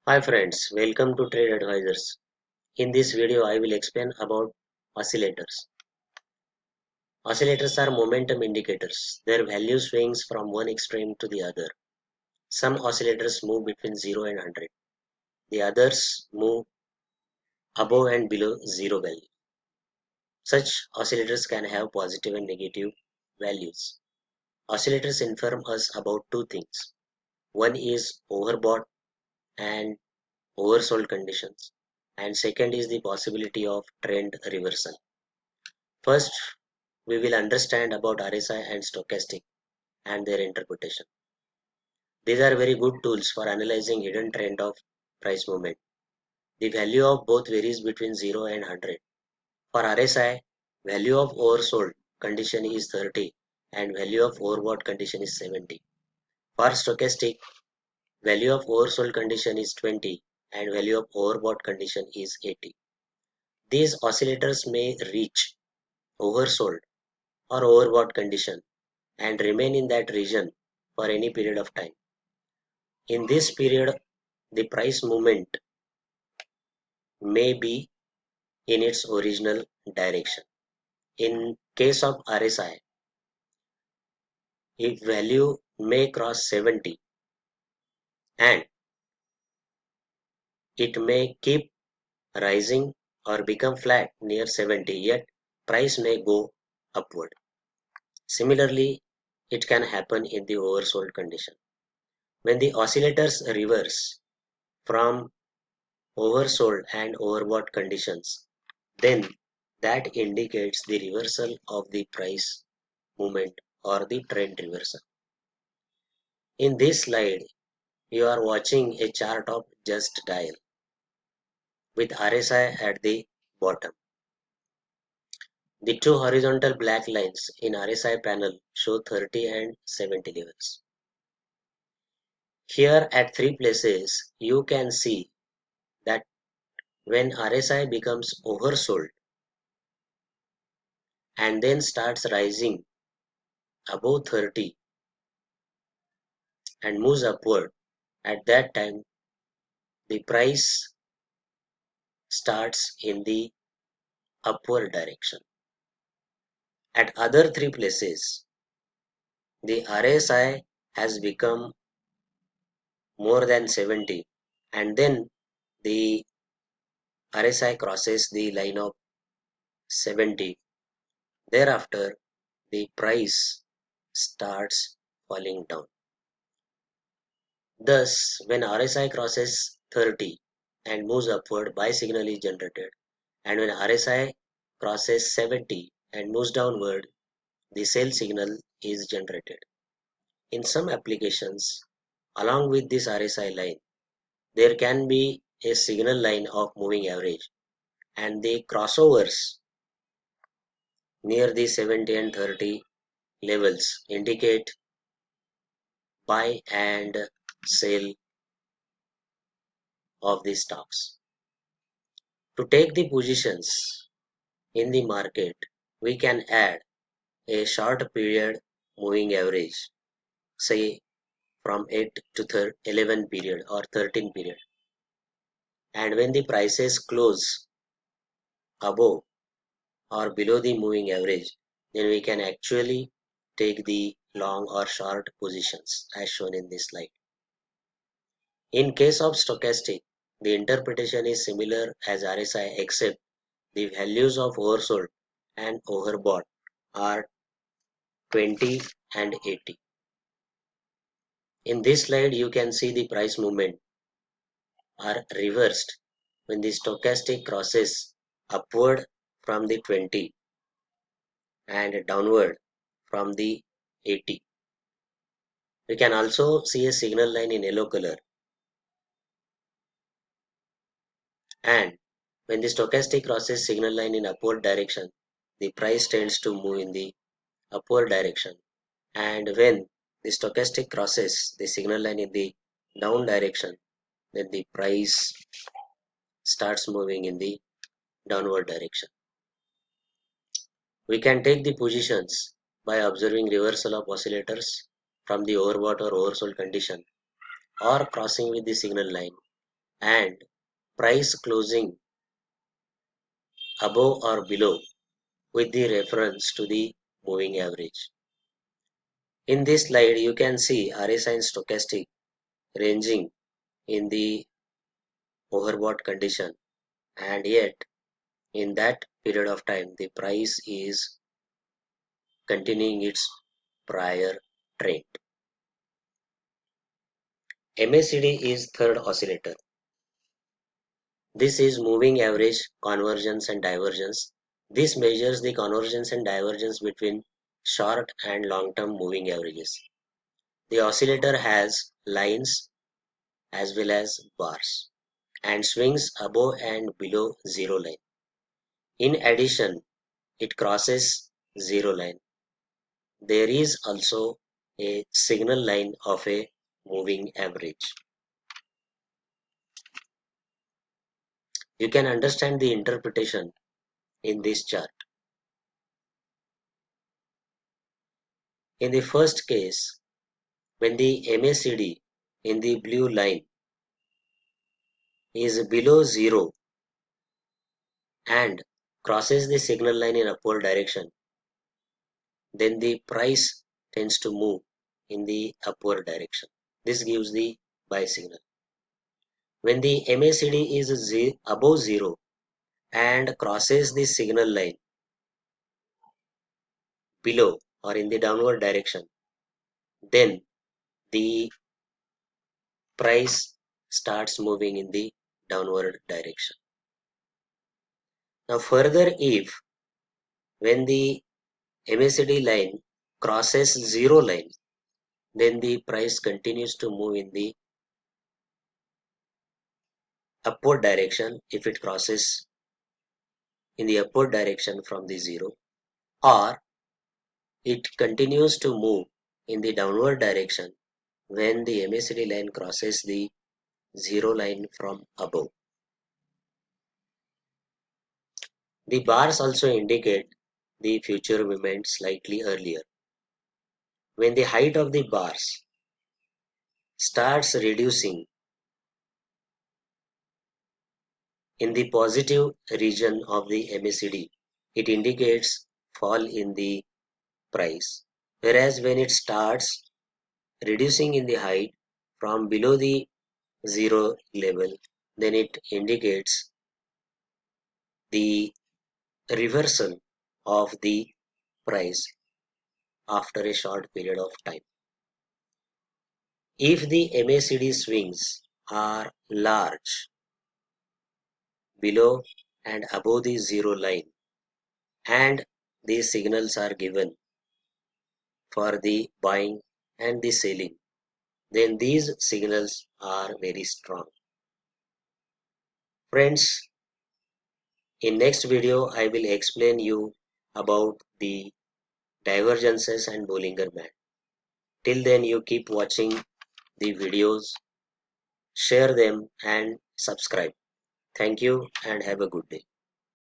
Hi friends, welcome to Trade Advisors. In this video, I will explain about oscillators. Oscillators are momentum indicators. Their value swings from one extreme to the other. Some oscillators move between 0 and 100. The others move above and below zero value. Such oscillators can have positive and negative values. Oscillators inform us about two things. One is overbought and oversold conditions, and second is the possibility of trend reversal. First, we will understand about RSI and stochastic and their interpretation. These are very good tools for analyzing hidden trend of price movement. The value of both varies between 0 and 100. For RSI, value of oversold condition is 30 and value of overbought condition is 70. For stochastic, value of oversold condition is 20 and value of overbought condition is 80. These oscillators may reach oversold or overbought condition and remain in that region for any period of time. In this period, the price movement may be in its original direction. In case of RSI, if value may cross 70 and it may keep rising or become flat near 70, yet price may go upward. Similarly, it can happen in the oversold condition. When the oscillators reverse from oversold and overbought conditions, then that indicates the reversal of the price movement or the trend reversal. In this slide, you are watching a chart of just dial with RSI at the bottom. The two horizontal black lines in RSI panel show 30 and 70 levels. Here at three places, you can see that when RSI becomes oversold and then starts rising above 30 and moves upward, at that time the price starts in the upward direction. At other three places, the RSI has become more than 70 and then the RSI crosses the line of 70. Thereafter, the price starts falling down. Thus, when RSI crosses 30 and moves upward, buy signal is generated, and when RSI crosses 70 and moves downward, the sell signal is generated. In some applications, along with this RSI line, there can be a signal line of moving average, and the crossovers near the 70 and 30 levels indicate buy and sell of the stocks. To take the positions in the market, we can add a short period moving average, say from 8 to 11 period or 13 period. And when the prices close above or below the moving average, then we can actually take the long or short positions as shown in this slide. In case of stochastic, the interpretation is similar as RSI except the values of oversold and overbought are 20 and 80. In this slide, you can see the price movement are reversed when the stochastic crosses upward from the 20 and downward from the 80. We can also see a signal line in yellow color, and when the stochastic crosses signal line in upward direction, the price tends to move in the upward direction, and when the stochastic crosses the signal line in the down direction, then the price starts moving in the downward direction. We can take the positions by observing reversal of oscillators from the overbought or oversold condition or crossing with the signal line, and price closing above or below with the reference to the moving average. In this slide, you can see RSI and stochastic ranging in the overbought condition, and yet in that period of time the price is continuing its prior trend. MACD is third oscillator. This is moving average, convergence and divergence. This measures the convergence and divergence between short and long-term moving averages. The oscillator has lines as well as bars and swings above and below zero line. In addition, it crosses zero line. There is also a signal line of a moving average. You can understand the interpretation in this chart. In the first case, when the MACD in the blue line is below zero and crosses the signal line in upward direction, then the price tends to move in the upward direction. This gives the buy signal. When the MACD is above zero and crosses the signal line below or in the downward direction, then the price starts moving in the downward direction. Now further, if when the MACD line crosses zero line, then the price continues to move in the upward direction if it crosses in the upward direction from the zero, or it continues to move in the downward direction when the MACD line crosses the zero line from above. The bars also indicate the future movement slightly earlier. When the height of the bars starts reducing in the positive region of the MACD, it indicates fall in the price. Whereas when it starts reducing in the height from below the zero level, then it indicates the reversal of the price after a short period of time. If the MACD swings are large below and above the zero line, and these signals are given for the buying and the selling, then these signals are very strong. Friends, in next video I will explain you about the divergences and Bollinger Band. Till then, you keep watching the videos, share them and subscribe. Thank you and have a good day.